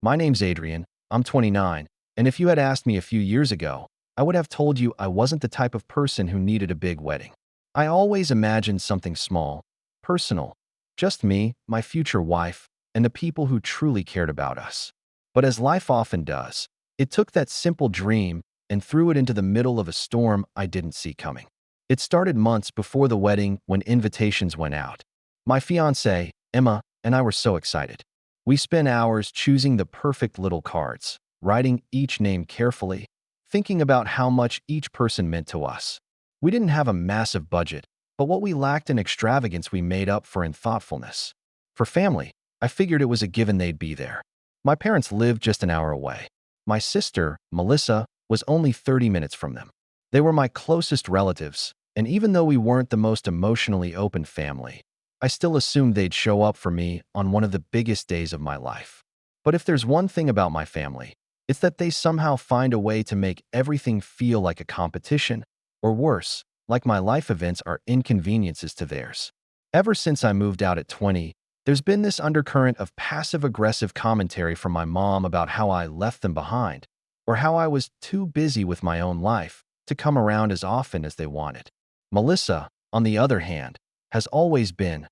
My name's Adrian, I'm 29, and if you had asked me a few years ago, I would have told you I wasn't the type of person who needed a big wedding. I always imagined something small, personal, just me, my future wife, and the people who truly cared about us. But as life often does, it took that simple dream and threw it into the middle of a storm I didn't see coming. It started months before the wedding when invitations went out. My fiancée, Emma, and I were so excited. We spent hours choosing the perfect little cards, writing each name carefully, thinking about how much each person meant to us. We didn't have a massive budget, but what we lacked in extravagance we made up for in thoughtfulness. For family, I figured it was a given they'd be there. My parents lived just an hour away. My sister, Melissa, was only 30 minutes from them. They were my closest relatives, and even though we weren't the most emotionally open family, I still assumed they'd show up for me on one of the biggest days of my life. But if there's one thing about my family, it's that they somehow find a way to make everything feel like a competition, or worse, like my life events are inconveniences to theirs. Ever since I moved out at 20, there's been this undercurrent of passive-aggressive commentary from my mom about how I left them behind, or how I was too busy with my own life to come around as often as they wanted. Melissa, on the other hand, has always been,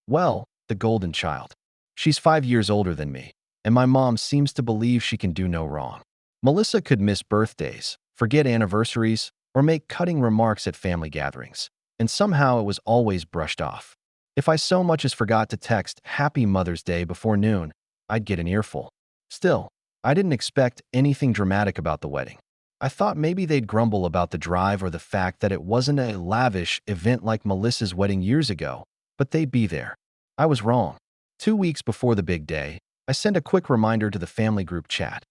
well, the golden child. She's 5 years older than me, and my mom seems to believe she can do no wrong. Melissa could miss birthdays, forget anniversaries, or make cutting remarks at family gatherings, and somehow it was always brushed off. If I so much as forgot to text Happy Mother's Day before noon, I'd get an earful. Still, I didn't expect anything dramatic about the wedding. I thought maybe they'd grumble about the drive or the fact that it wasn't a lavish event like Melissa's wedding years ago, but they'd be there. I was wrong. 2 weeks before the big day, I sent a quick reminder to the family group chat.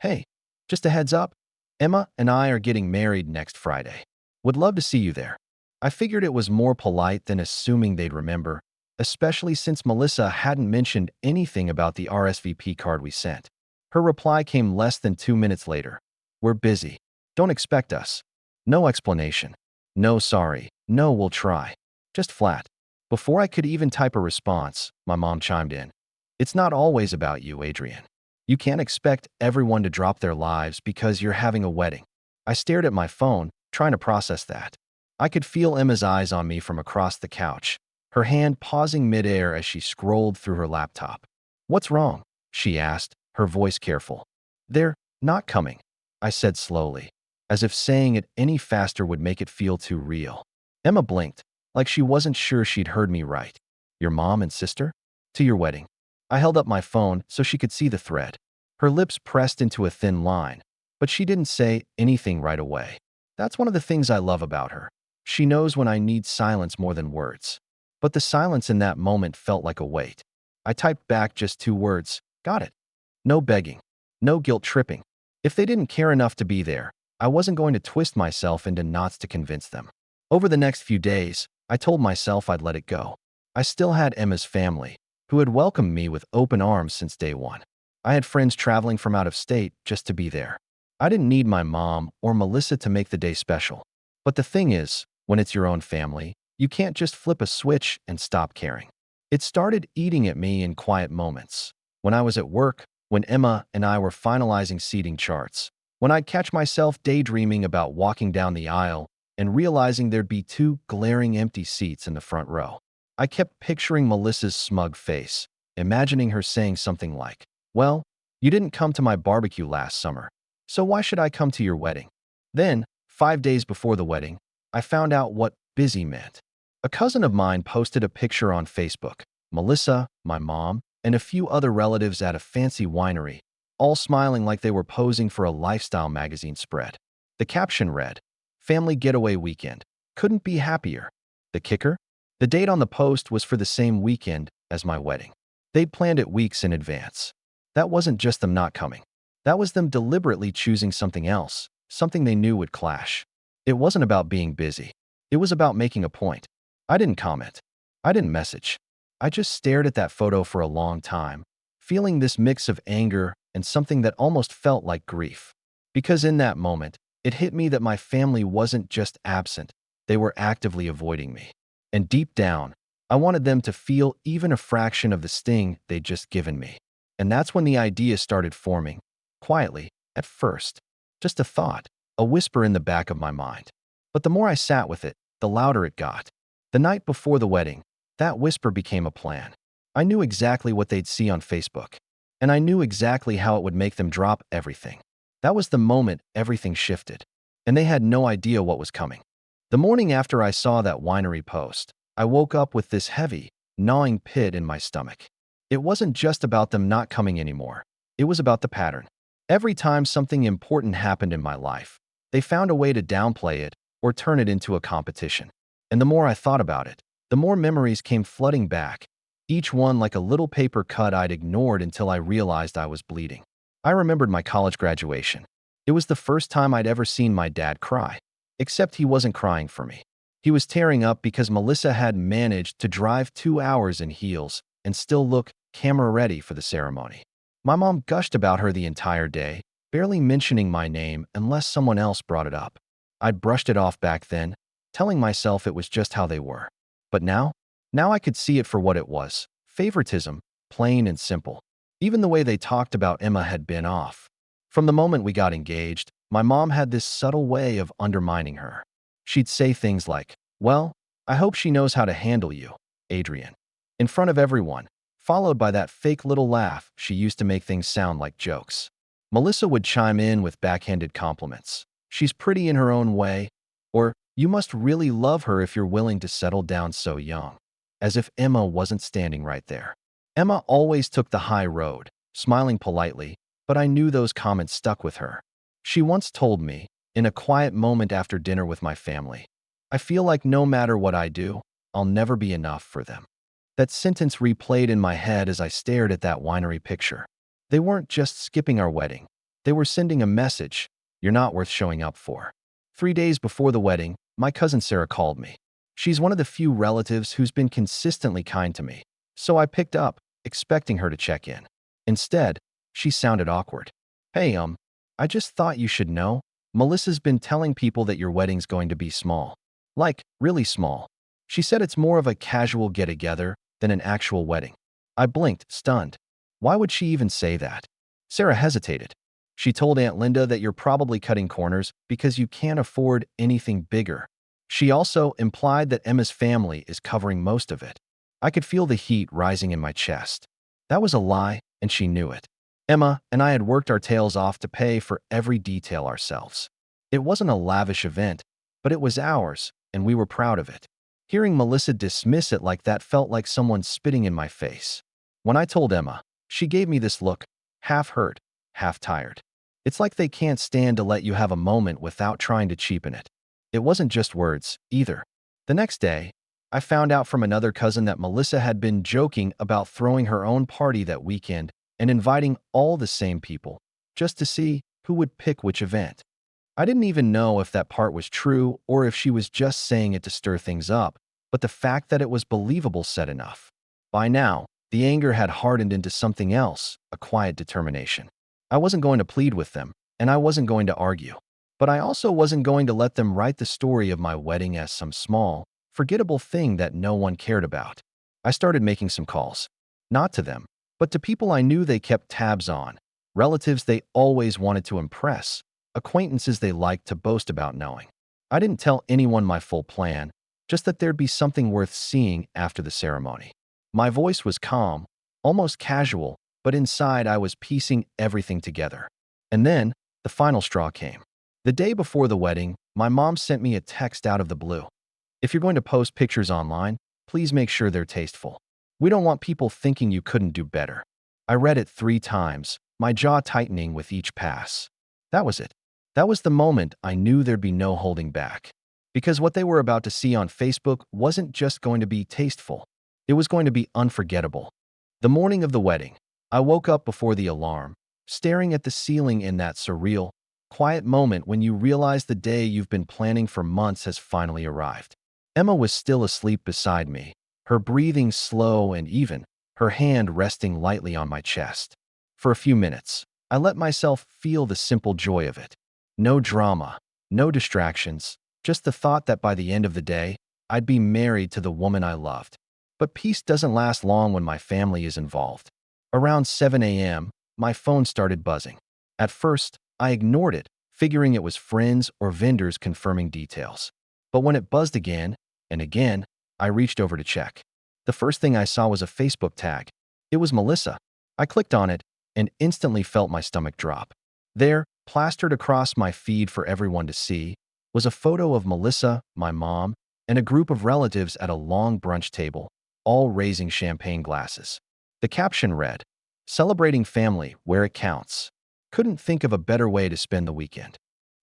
Hey, just a heads up, Emma and I are getting married next Friday. Would love to see you there. I figured it was more polite than assuming they'd remember, especially since Melissa hadn't mentioned anything about the RSVP card we sent. Her reply came less than 2 minutes later. We're busy. Don't expect us. No explanation. No sorry. No we'll try. Just flat. Before I could even type a response, my mom chimed in. It's not always about you, Adrian. You can't expect everyone to drop their lives because you're having a wedding. I stared at my phone, trying to process that. I could feel Emma's eyes on me from across the couch, her hand pausing midair as she scrolled through her laptop. What's wrong? She asked, her voice careful. They're not coming, I said slowly, as if saying it any faster would make it feel too real. Emma blinked, like she wasn't sure she'd heard me right. Your mom and sister? To your wedding. I held up my phone so she could see the thread. Her lips pressed into a thin line, but she didn't say anything right away. That's one of the things I love about her. She knows when I need silence more than words. But the silence in that moment felt like a weight. I typed back just 2 words. Got it. No begging. No guilt tripping. If they didn't care enough to be there, I wasn't going to twist myself into knots to convince them. Over the next few days, I told myself I'd let it go. I still had Emma's family, who had welcomed me with open arms since day one. I had friends traveling from out of state just to be there. I didn't need my mom or Melissa to make the day special. But the thing is, when it's your own family, you can't just flip a switch and stop caring. It started eating at me in quiet moments. When I was at work, when Emma and I were finalizing seating charts, when I'd catch myself daydreaming about walking down the aisle and realizing there'd be 2 glaring empty seats in the front row. I kept picturing Melissa's smug face, imagining her saying something like, well, you didn't come to my barbecue last summer, so why should I come to your wedding? Then, 5 days before the wedding, I found out what busy meant. A cousin of mine posted a picture on Facebook. Melissa, my mom, and a few other relatives at a fancy winery, all smiling like they were posing for a lifestyle magazine spread. The caption read, Family Getaway Weekend. Couldn't be happier. The kicker? The date on the post was for the same weekend as my wedding. They'd planned it weeks in advance. That wasn't just them not coming. That was them deliberately choosing something else, something they knew would clash. It wasn't about being busy. It was about making a point. I didn't comment. I didn't message. I just stared at that photo for a long time, feeling this mix of anger and something that almost felt like grief. Because in that moment, it hit me that my family wasn't just absent, they were actively avoiding me. And deep down, I wanted them to feel even a fraction of the sting they'd just given me. And that's when the idea started forming, quietly, at first. Just a thought, a whisper in the back of my mind. But the more I sat with it, the louder it got. The night before the wedding, that whisper became a plan. I knew exactly what they'd see on Facebook, and I knew exactly how it would make them drop everything. That was the moment everything shifted, and they had no idea what was coming. The morning after I saw that winery post, I woke up with this heavy, gnawing pit in my stomach. It wasn't just about them not coming anymore. It was about the pattern. Every time something important happened in my life, they found a way to downplay it or turn it into a competition. And the more I thought about it, the more memories came flooding back, each one like a little paper cut I'd ignored until I realized I was bleeding. I remembered my college graduation. It was the first time I'd ever seen my dad cry. Except he wasn't crying for me. He was tearing up because Melissa had managed to drive 2 hours in heels and still look camera-ready for the ceremony. My mom gushed about her the entire day, barely mentioning my name unless someone else brought it up. I'd brushed it off back then, telling myself it was just how they were. But now I could see it for what it was. Favoritism, plain and simple. Even the way they talked about Emma had been off. From the moment we got engaged, my mom had this subtle way of undermining her. She'd say things like, "Well, I hope she knows how to handle you, Adrian," in front of everyone, followed by that fake little laugh she used to make things sound like jokes. Melissa would chime in with backhanded compliments. "She's pretty in her own way," or "You must really love her if you're willing to settle down so young," as if Emma wasn't standing right there. Emma always took the high road, smiling politely, but I knew those comments stuck with her. She once told me, in a quiet moment after dinner with my family, "I feel like no matter what I do, I'll never be enough for them." That sentence replayed in my head as I stared at that winery picture. They weren't just skipping our wedding. They were sending a message: "You're not worth showing up for." 3 days before the wedding, my cousin Sarah called me. She's one of the few relatives who's been consistently kind to me, so I picked up, expecting her to check in. Instead, she sounded awkward. "Hey, I just thought you should know. Melissa's been telling people that your wedding's going to be small. Like, really small. She said it's more of a casual get-together than an actual wedding." I blinked, stunned. Why would she even say that? Sarah hesitated. "She told Aunt Linda that you're probably cutting corners because you can't afford anything bigger." She also implied that Emma's family is covering most of it. I could feel the heat rising in my chest. That was a lie, and she knew it. Emma and I had worked our tails off to pay for every detail ourselves. It wasn't a lavish event, but it was ours, and we were proud of it. Hearing Melissa dismiss it like that felt like someone spitting in my face. When I told Emma, she gave me this look, half hurt, half tired. It's like they can't stand to let you have a moment without trying to cheapen it. It wasn't just words, either. The next day, I found out from another cousin that Melissa had been joking about throwing her own party that weekend and inviting all the same people, just to see who would pick which event. I didn't even know if that part was true or if she was just saying it to stir things up, but the fact that it was believable said enough. By now, the anger had hardened into something else, a quiet determination. I wasn't going to plead with them, and I wasn't going to argue. But I also wasn't going to let them write the story of my wedding as some small, forgettable thing that no one cared about. I started making some calls. Not to them, but to people I knew they kept tabs on, relatives they always wanted to impress, acquaintances they liked to boast about knowing. I didn't tell anyone my full plan, just that there'd be something worth seeing after the ceremony. My voice was calm, almost casual, but inside I was piecing everything together. And then, the final straw came. The day before the wedding, my mom sent me a text out of the blue. "If you're going to post pictures online, please make sure they're tasteful. We don't want people thinking you couldn't do better." I read it 3 times, my jaw tightening with each pass. That was it. That was the moment I knew there'd be no holding back. Because what they were about to see on Facebook wasn't just going to be tasteful. It was going to be unforgettable. The morning of the wedding, I woke up before the alarm, staring at the ceiling in that surreal, quiet moment when you realize the day you've been planning for months has finally arrived. Emma was still asleep beside me, her breathing slow and even, her hand resting lightly on my chest. For a few minutes, I let myself feel the simple joy of it. No drama, no distractions, just the thought that by the end of the day, I'd be married to the woman I loved. But peace doesn't last long when my family is involved. Around 7 a.m., my phone started buzzing. At first, I ignored it, figuring it was friends or vendors confirming details. But when it buzzed again and again, I reached over to check. The first thing I saw was a Facebook tag. It was Melissa. I clicked on it and instantly felt my stomach drop. There, plastered across my feed for everyone to see, was a photo of Melissa, my mom, and a group of relatives at a long brunch table, all raising champagne glasses. The caption read, "Celebrating family where it counts." Couldn't think of a better way to spend the weekend.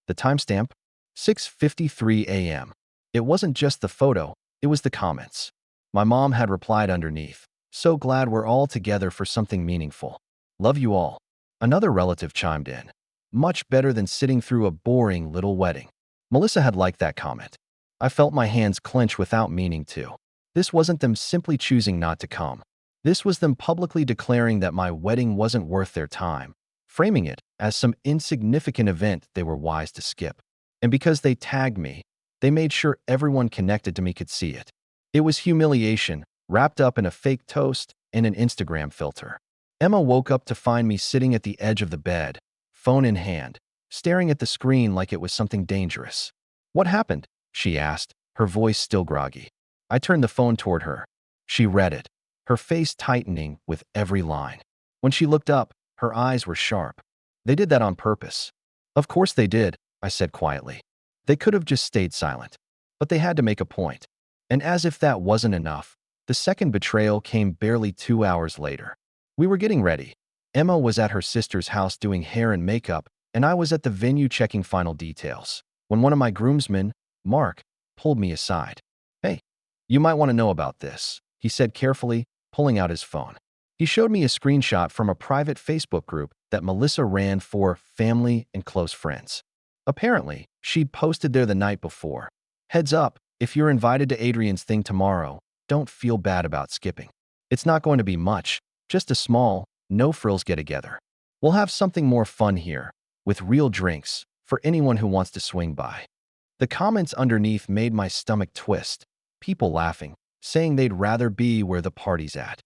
The timestamp? 6:53 a.m. It wasn't just the photo, it was the comments. My mom had replied underneath, "So glad we're all together for something meaningful. Love you all." Another relative chimed in, "Much better than sitting through a boring little wedding." Melissa had liked that comment. I felt my hands clench without meaning to. This wasn't them simply choosing not to come. This was them publicly declaring that my wedding wasn't worth their time, framing it as some insignificant event they were wise to skip. And because they tagged me, they made sure everyone connected to me could see it. It was humiliation, wrapped up in a fake toast and an Instagram filter. Emma woke up to find me sitting at the edge of the bed, phone in hand, staring at the screen like it was something dangerous. "What happened?" she asked, her voice still groggy. I turned the phone toward her. She read it, her face tightening with every line. When she looked up, her eyes were sharp. "They did that on purpose." "Of course they did," I said quietly. They could have just stayed silent, but they had to make a point. And as if that wasn't enough, the second betrayal came barely 2 hours later. We were getting ready. Emma was at her sister's house doing hair and makeup, and I was at the venue checking final details, when one of my groomsmen, Mark, pulled me aside. "Hey, you might want to know about this," he said carefully, pulling out his phone. He showed me a screenshot from a private Facebook group that Melissa ran for family and close friends. Apparently, she'd posted there the night before. "Heads up, if you're invited to Adrian's thing tomorrow, don't feel bad about skipping. It's not going to be much, just a small, no-frills get-together. We'll have something more fun here, with real drinks, for anyone who wants to swing by." The comments underneath made my stomach twist, people laughing, saying they'd rather be where the party's at.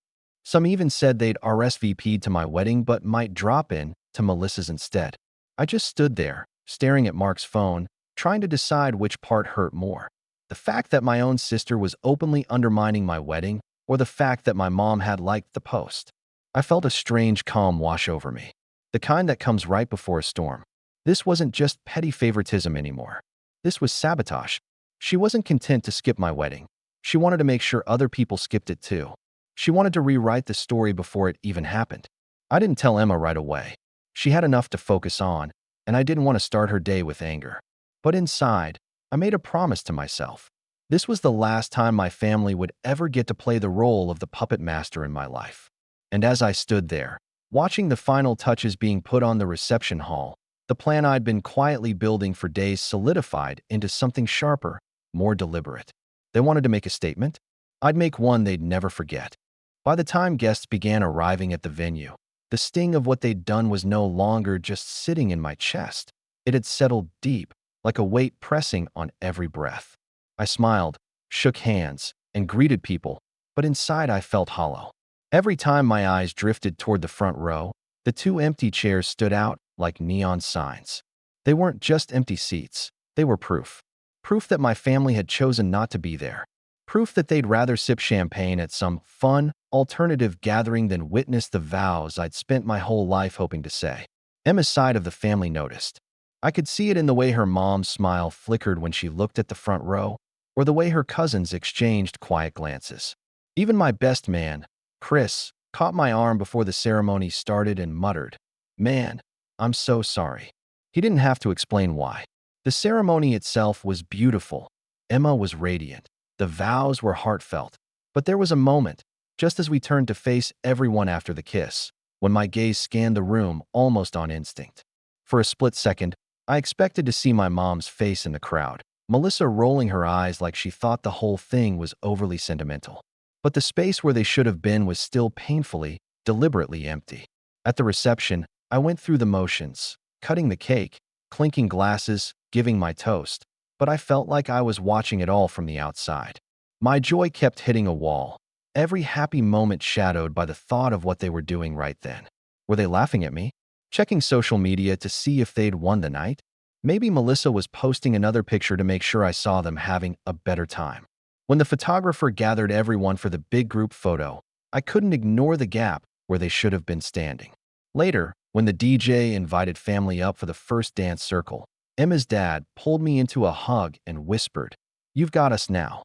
Some even said they'd RSVP'd to my wedding but might drop in to Melissa's instead. I just stood there, staring at Mark's phone, trying to decide which part hurt more. The fact that my own sister was openly undermining my wedding, or the fact that my mom had liked the post. I felt a strange calm wash over me, the kind that comes right before a storm. This wasn't just petty favoritism anymore. This was sabotage. She wasn't content to skip my wedding. She wanted to make sure other people skipped it too. She wanted to rewrite the story before it even happened. I didn't tell Emma right away. She had enough to focus on, and I didn't want to start her day with anger. But inside, I made a promise to myself. This was the last time my family would ever get to play the role of the puppet master in my life. And as I stood there, watching the final touches being put on the reception hall, the plan I'd been quietly building for days solidified into something sharper, more deliberate. They wanted to make a statement? I'd make one they'd never forget. By the time guests began arriving at the venue, the sting of what they'd done was no longer just sitting in my chest. It had settled deep, like a weight pressing on every breath. I smiled, shook hands, and greeted people, but inside I felt hollow. Every time my eyes drifted toward the front row, the two empty chairs stood out like neon signs. They weren't just empty seats, they were proof. Proof that my family had chosen not to be there. Proof that they'd rather sip champagne at some fun, alternative gathering than witness the vows I'd spent my whole life hoping to say. Emma's side of the family noticed. I could see it in the way her mom's smile flickered when she looked at the front row, or the way her cousins exchanged quiet glances. Even my best man, Chris, caught my arm before the ceremony started and muttered, "Man, I'm so sorry." He didn't have to explain why. The ceremony itself was beautiful. Emma was radiant. The vows were heartfelt. But there was a moment, just as we turned to face everyone after the kiss, when my gaze scanned the room almost on instinct. For a split second, I expected to see my mom's face in the crowd, Melissa rolling her eyes like she thought the whole thing was overly sentimental. But the space where they should have been was still painfully, deliberately empty. At the reception, I went through the motions, cutting the cake, clinking glasses, giving my toast, but I felt like I was watching it all from the outside. My joy kept hitting a wall. every happy moment shadowed by the thought of what they were doing right then. Were they laughing at me? Checking social media to see if they'd won the night? Maybe Melissa was posting another picture to make sure I saw them having a better time. When the photographer gathered everyone for the big group photo, I couldn't ignore the gap where they should have been standing. Later, when the DJ invited family up for the first dance circle, Emma's dad pulled me into a hug and whispered, "You've got us now."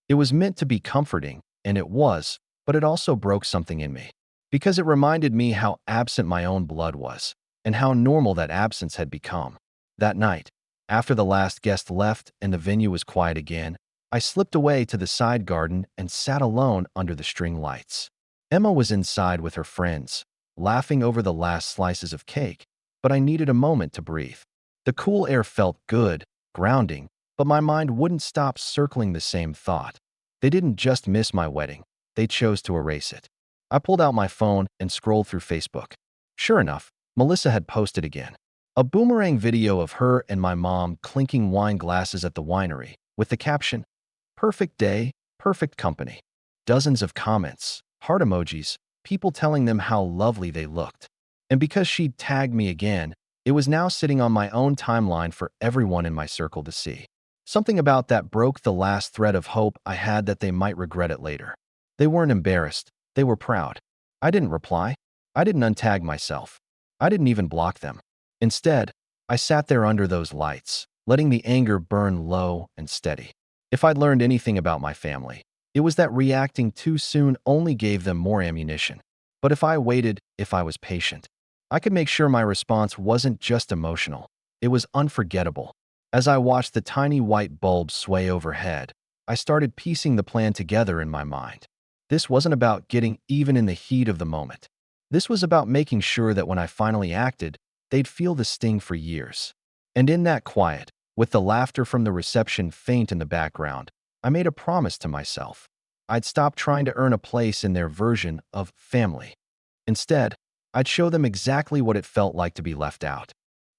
It was meant to be comforting, and it was, but it also broke something in me. Because it reminded me how absent my own blood was, and how normal that absence had become. That night, after the last guest left and the venue was quiet again, I slipped away to the side garden and sat alone under the string lights. Emma was inside with her friends, laughing over the last slices of cake, but I needed a moment to breathe. The cool air felt good, grounding, but my mind wouldn't stop circling the same thought. They didn't just miss my wedding, they chose to erase it. I pulled out my phone and scrolled through Facebook. Sure enough, Melissa had posted again. A boomerang video of her and my mom clinking wine glasses at the winery, with the caption, "Perfect day, perfect company." Dozens of comments, heart emojis, people telling them how lovely they looked. And because she'd tagged me again, it was now sitting on my own timeline for everyone in my circle to see. Something about that broke the last thread of hope I had that they might regret it later. They weren't embarrassed, they were proud. I didn't reply. I didn't untag myself. I didn't even block them. Instead, I sat there under those lights, letting the anger burn low and steady. If I'd learned anything about my family, it was that reacting too soon only gave them more ammunition. But if I waited, if I was patient, I could make sure my response wasn't just emotional. It was unforgettable. As I watched the tiny white bulb sway overhead, I started piecing the plan together in my mind. This wasn't about getting even in the heat of the moment. This was about making sure that when I finally acted, they'd feel the sting for years. And in that quiet, with the laughter from the reception faint in the background, I made a promise to myself. I'd stop trying to earn a place in their version of family. Instead, I'd show them exactly what it felt like to be left out.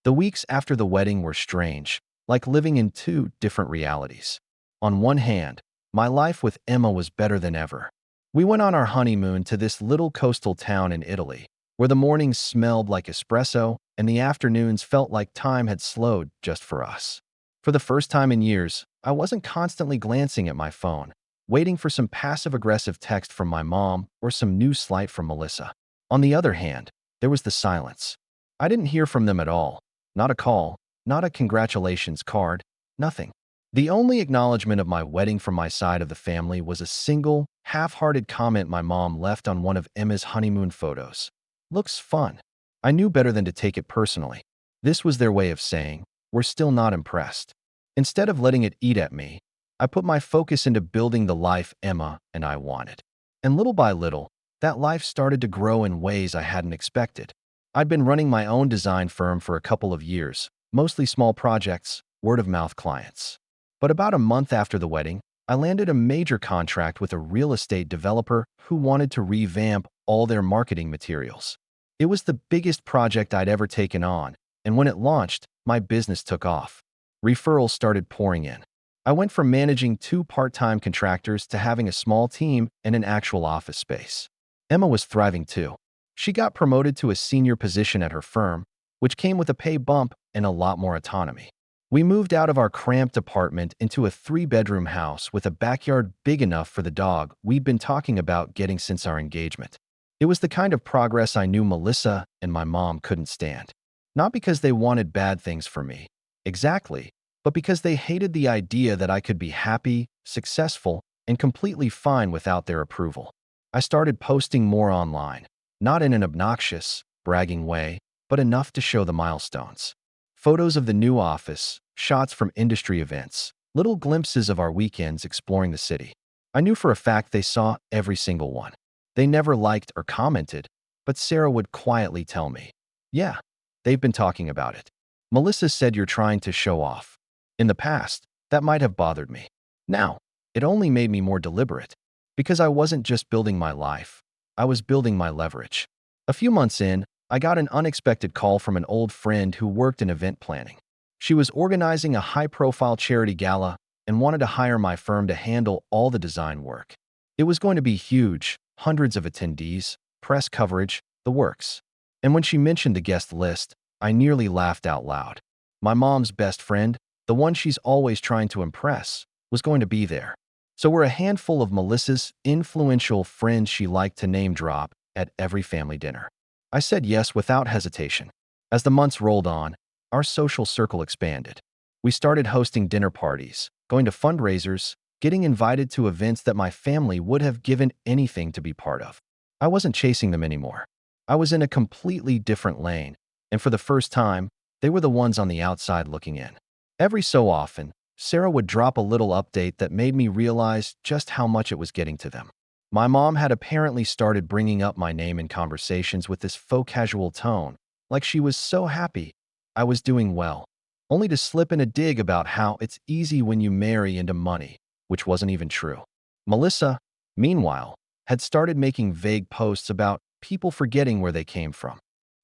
The weeks after the wedding were strange, like living in two different realities. On one hand, my life with Emma was better than ever. We went on our honeymoon to this little coastal town in Italy, where the mornings smelled like espresso and the afternoons felt like time had slowed just for us. For the first time in years, I wasn't constantly glancing at my phone, waiting for some passive-aggressive text from my mom or some new slight from Melissa. On the other hand, there was the silence. I didn't hear from them at all. Not a call, not a congratulations card, nothing. The only acknowledgement of my wedding from my side of the family was a single, half-hearted comment my mom left on one of Emma's honeymoon photos. "Looks fun." I knew better than to take it personally. This was their way of saying, "We're still not impressed." Instead of letting it eat at me, I put my focus into building the life Emma and I wanted. And little by little, that life started to grow in ways I hadn't expected. I'd been running my own design firm for a couple of years, mostly small projects, word-of-mouth clients. But about a month after the wedding, I landed a major contract with a real estate developer who wanted to revamp all their marketing materials. It was the biggest project I'd ever taken on, and when it launched, my business took off. Referrals started pouring in. I went from managing 2 part-time contractors to having a small team and an actual office space. Emma was thriving too. She got promoted to a senior position at her firm, which came with a pay bump and a lot more autonomy. We moved out of our cramped apartment into a 3-bedroom house with a backyard big enough for the dog we'd been talking about getting since our engagement. It was the kind of progress I knew Melissa and my mom couldn't stand. Not because they wanted bad things for me, exactly, but because they hated the idea that I could be happy, successful, and completely fine without their approval. I started posting more online, not in an obnoxious, bragging way, but enough to show the milestones. Photos of the new office, shots from industry events, little glimpses of our weekends exploring the city. I knew for a fact they saw every single one. They never liked or commented, but Sarah would quietly tell me, "Yeah, they've been talking about it. Melissa said you're trying to show off." In the past, that might have bothered me. Now, it only made me more deliberate, because I wasn't just building my life, I was building my leverage. A few months in, I got an unexpected call from an old friend who worked in event planning. She was organizing a high-profile charity gala and wanted to hire my firm to handle all the design work. It was going to be huge, hundreds of attendees, press coverage, the works. And when she mentioned the guest list, I nearly laughed out loud. My mom's best friend, the one she's always trying to impress, was going to be there. So we're a handful of Melissa's influential friends she liked to name drop at every family dinner. I said yes without hesitation. As the months rolled on, our social circle expanded. We started hosting dinner parties, going to fundraisers, getting invited to events that my family would have given anything to be part of. I wasn't chasing them anymore. I was in a completely different lane, and for the first time, they were the ones on the outside looking in. Every so often, Sarah would drop a little update that made me realize just how much it was getting to them. My mom had apparently started bringing up my name in conversations with this faux casual tone, like she was so happy I was doing well, only to slip in a dig about how it's easy when you marry into money, which wasn't even true. Melissa, meanwhile, had started making vague posts about people forgetting where they came from.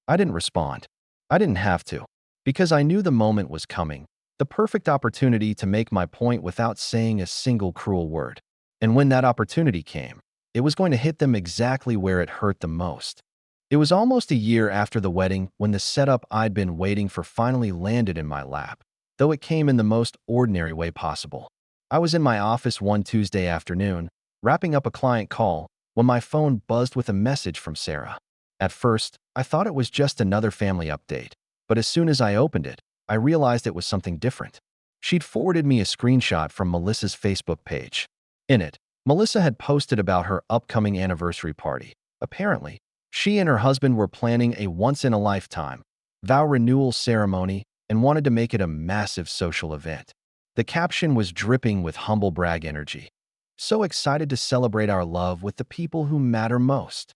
I didn't respond. I didn't have to, because I knew the moment was coming, the perfect opportunity to make my point without saying a single cruel word. And when that opportunity came, it was going to hit them exactly where it hurt the most. It was almost a year after the wedding when the setup I'd been waiting for finally landed in my lap, though it came in the most ordinary way possible. I was in my office one Tuesday afternoon, wrapping up a client call, when my phone buzzed with a message from Sarah. At first, I thought it was just another family update, but as soon as I opened it, I realized it was something different. She'd forwarded me a screenshot from Melissa's Facebook page. In it, Melissa had posted about her upcoming anniversary party. Apparently, she and her husband were planning a once-in-a-lifetime vow renewal ceremony and wanted to make it a massive social event. The caption was dripping with humble brag energy. So excited to celebrate our love with the people who matter most.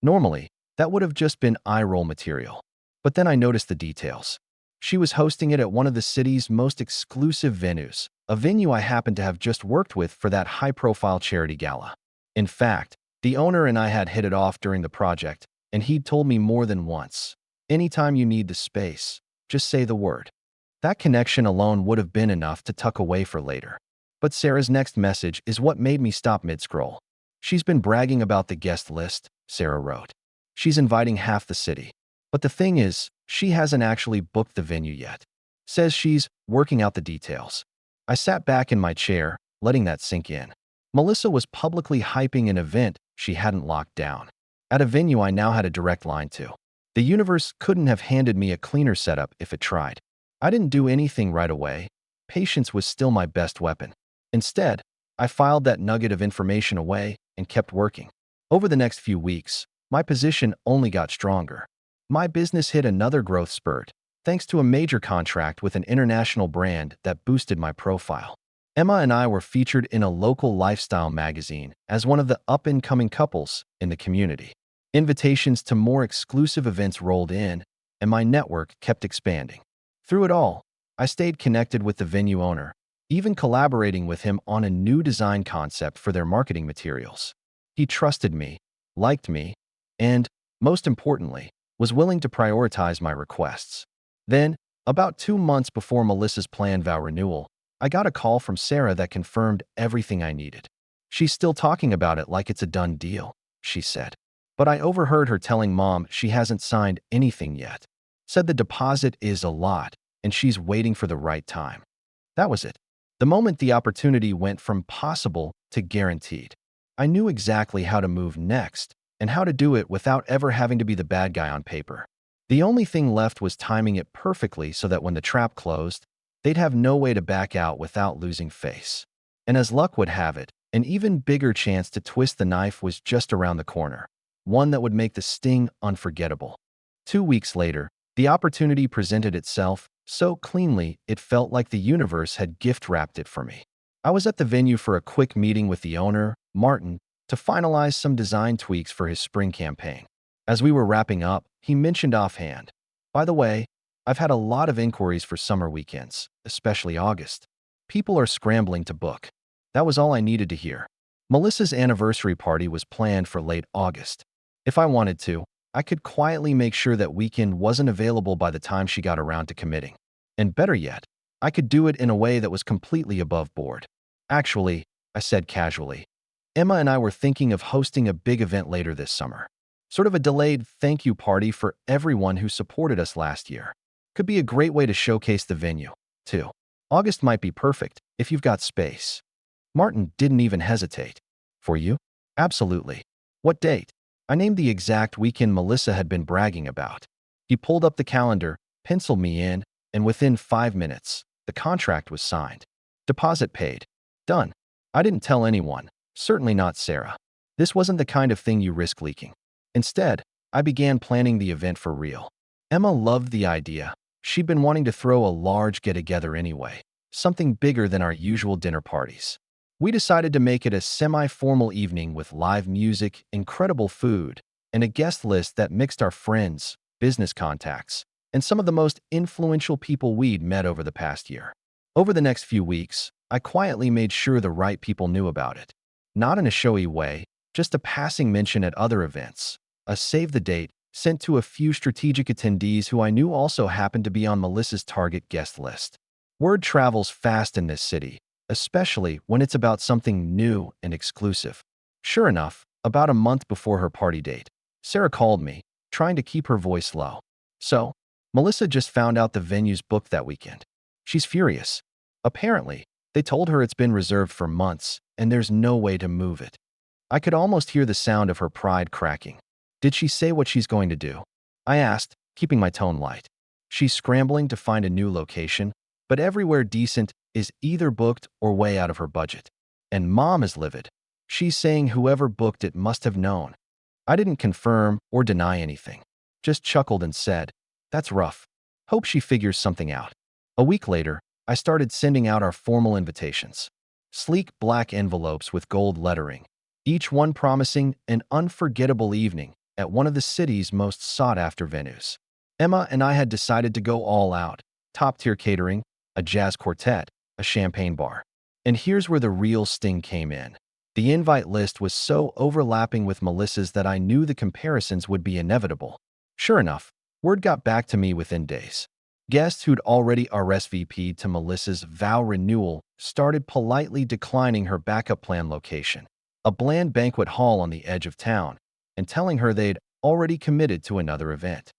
Normally, that would have just been eye-roll material. But then I noticed the details. She was hosting it at one of the city's most exclusive venues, a venue I happened to have just worked with for that high-profile charity gala. In fact, the owner and I had hit it off during the project, and he'd told me more than once, anytime you need the space, just say the word. That connection alone would have been enough to tuck away for later. But Sarah's next message is what made me stop mid-scroll. She's been bragging about the guest list, Sarah wrote. She's inviting half the city. But the thing is, she hasn't actually booked the venue yet. Says she's working out the details. I sat back in my chair, letting that sink in. Melissa was publicly hyping an event she hadn't locked down, at a venue I now had a direct line to. The universe couldn't have handed me a cleaner setup if it tried. I didn't do anything right away. Patience was still my best weapon. Instead, I filed that nugget of information away and kept working. Over the next few weeks, my position only got stronger. My business hit another growth spurt, thanks to a major contract with an international brand that boosted my profile. Emma and I were featured in a local lifestyle magazine as one of the up-and-coming couples in the community. Invitations to more exclusive events rolled in, and my network kept expanding. Through it all, I stayed connected with the venue owner, even collaborating with him on a new design concept for their marketing materials. He trusted me, liked me, and, most importantly, was willing to prioritize my requests. Then, about 2 months before Melissa's planned vow renewal, I got a call from Sarah that confirmed everything I needed. She's still talking about it like it's a done deal, she said. But I overheard her telling Mom she hasn't signed anything yet. Said the deposit is a lot, and she's waiting for the right time. That was it. The moment the opportunity went from possible to guaranteed. I knew exactly how to move next, and how to do it without ever having to be the bad guy on paper. The only thing left was timing it perfectly so that when the trap closed, they'd have no way to back out without losing face. And as luck would have it, an even bigger chance to twist the knife was just around the corner, one that would make the sting unforgettable. 2 weeks later, the opportunity presented itself so cleanly it felt like the universe had gift-wrapped it for me. I was at the venue for a quick meeting with the owner, Martin, to finalize some design tweaks for his spring campaign. As we were wrapping up, he mentioned offhand, "By the way, I've had a lot of inquiries for summer weekends, especially August. People are scrambling to book." That was all I needed to hear. Melissa's anniversary party was planned for late August. If I wanted to, I could quietly make sure that weekend wasn't available by the time she got around to committing. And better yet, I could do it in a way that was completely above board. "Actually," I said casually, Emma and I were thinking of hosting a big event later this summer. Sort of a delayed thank you party for everyone who supported us last year. Could be a great way to showcase the venue, too. August might be perfect if you've got space. Martin didn't even hesitate. For you? Absolutely. What date? I named the exact weekend Melissa had been bragging about. He pulled up the calendar, penciled me in, and within 5 minutes, the contract was signed. Deposit paid. Done. I didn't tell anyone, certainly not Sarah. This wasn't the kind of thing you risk leaking. Instead, I began planning the event for real. Emma loved the idea. She'd been wanting to throw a large get-together anyway, something bigger than our usual dinner parties. We decided to make it a semi-formal evening with live music, incredible food, and a guest list that mixed our friends, business contacts, and some of the most influential people we'd met over the past year. Over the next few weeks, I quietly made sure the right people knew about it. Not in a showy way, just a passing mention at other events, a save the date sent to a few strategic attendees who I knew also happened to be on Melissa's target guest list. Word travels fast in this city, especially when it's about something new and exclusive. Sure enough, about a month before her party date, Sarah called me, trying to keep her voice low. So, Melissa just found out the venue's booked that weekend. She's furious. Apparently, they told her it's been reserved for months, and there's no way to move it. I could almost hear the sound of her pride cracking. Did she say what she's going to do? I asked, keeping my tone light. She's scrambling to find a new location, but everywhere decent is either booked or way out of her budget. And Mom is livid. She's saying whoever booked it must have known. I didn't confirm or deny anything, just chuckled and said, "That's rough. Hope she figures something out." A week later, I started sending out our formal invitations. Sleek black envelopes with gold lettering, each one promising an unforgettable evening at one of the city's most sought-after venues. Emma and I had decided to go all out, top-tier catering, a jazz quartet, a champagne bar. And here's where the real sting came in. The invite list was so overlapping with Melissa's that I knew the comparisons would be inevitable. Sure enough, word got back to me within days. Guests who'd already RSVP'd to Melissa's vow renewal started politely declining her backup plan location, a bland banquet hall on the edge of town, and telling her they'd already committed to another event.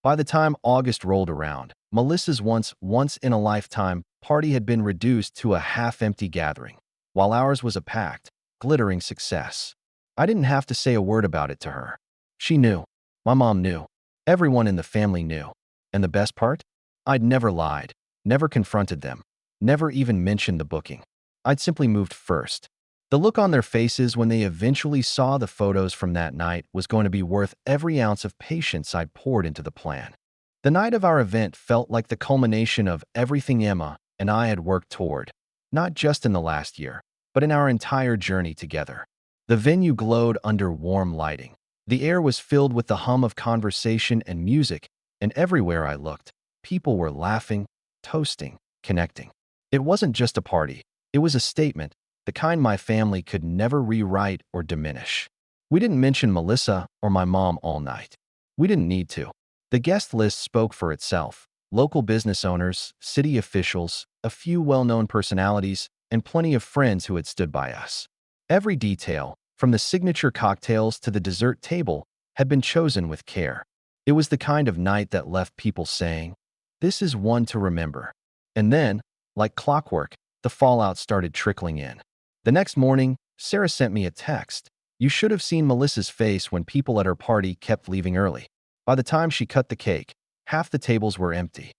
By the time August rolled around, Melissa's once-in-a-lifetime party had been reduced to a half-empty gathering, while ours was a packed, glittering success. I didn't have to say a word about it to her. She knew. My mom knew. Everyone in the family knew. And the best part? I'd never lied, never confronted them, never even mentioned the booking. I'd simply moved first. The look on their faces when they eventually saw the photos from that night was going to be worth every ounce of patience I'd poured into the plan. The night of our event felt like the culmination of everything Emma and I had worked toward, not just in the last year, but in our entire journey together. The venue glowed under warm lighting. The air was filled with the hum of conversation and music, and everywhere I looked, people were laughing, toasting, connecting. It wasn't just a party. It was a statement, the kind my family could never rewrite or diminish. We didn't mention Melissa or my mom all night. We didn't need to. The guest list spoke for itself. Local business owners, city officials, a few well-known personalities, and plenty of friends who had stood by us. Every detail, from the signature cocktails to the dessert table, had been chosen with care. It was the kind of night that left people saying, "This is one to remember." And then, like clockwork, the fallout started trickling in. The next morning, Sarah sent me a text. "You should have seen Melissa's face when people at her party kept leaving early. By the time she cut the cake, half the tables were empty."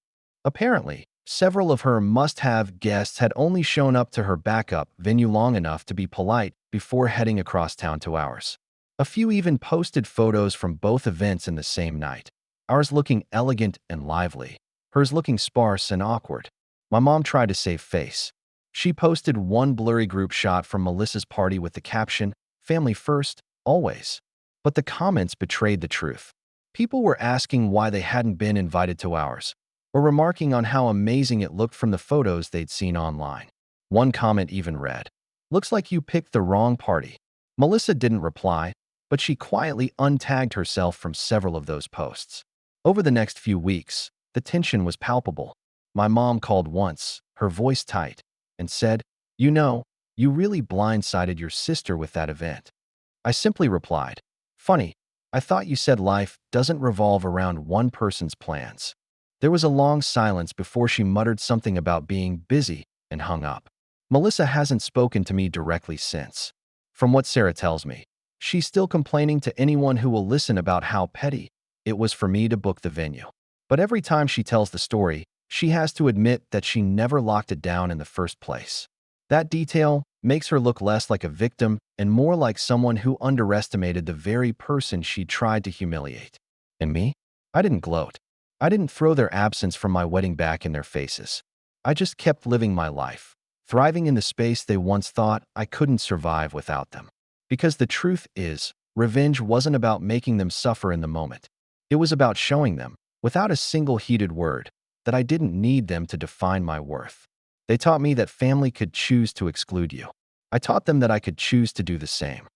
Apparently, several of her must-have guests had only shown up to her backup venue long enough to be polite before heading across town to ours. A few even posted photos from both events in the same night, ours looking elegant and lively, hers looking sparse and awkward. My mom tried to save face. She posted one blurry group shot from Melissa's party with the caption, "Family first, always." But the comments betrayed the truth. People were asking why they hadn't been invited to ours, or remarking on how amazing it looked from the photos they'd seen online. One comment even read, "Looks like you picked the wrong party." Melissa didn't reply, but she quietly untagged herself from several of those posts. Over the next few weeks, the tension was palpable. My mom called once, her voice tight, and said, You really blindsided your sister with that event." I simply replied, "Funny, I thought you said life doesn't revolve around one person's plans." There was a long silence before she muttered something about being busy and hung up. Melissa hasn't spoken to me directly since. From what Sarah tells me, she's still complaining to anyone who will listen about how petty it was for me to book the venue. But every time she tells the story, she has to admit that she never locked it down in the first place. That detail makes her look less like a victim and more like someone who underestimated the very person she tried to humiliate. And me? I didn't gloat. I didn't throw their absence from my wedding back in their faces. I just kept living my life, thriving in the space they once thought I couldn't survive without them. Because the truth is, revenge wasn't about making them suffer in the moment. It was about showing them, without a single heated word, that I didn't need them to define my worth. They taught me that family could choose to exclude you. I taught them that I could choose to do the same.